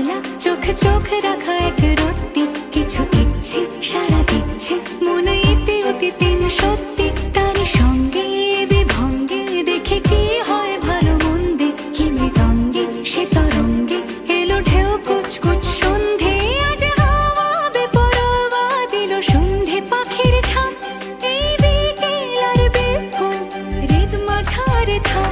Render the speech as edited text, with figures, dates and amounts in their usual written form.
মেলা চোখে চোখ রাখা এক রত্তি, কিছু ইচ্ছে সারা দিচ্ছে মন ইতি অতি তিন সত্যি। তারই সঙ্গে বিভঙ্গে দেখে কি হয় ভালো মন্দে, কি মৃদঙ্গে সে তরঙ্গে এলো ঢেউ কুচকুচ সন্ধে। আজ হাওয়া বেপরোয়া দিল সন্ধে পাখির ঝাঁক, এই বিকেল আর বিভোর হৃদ মাঝারে থাক।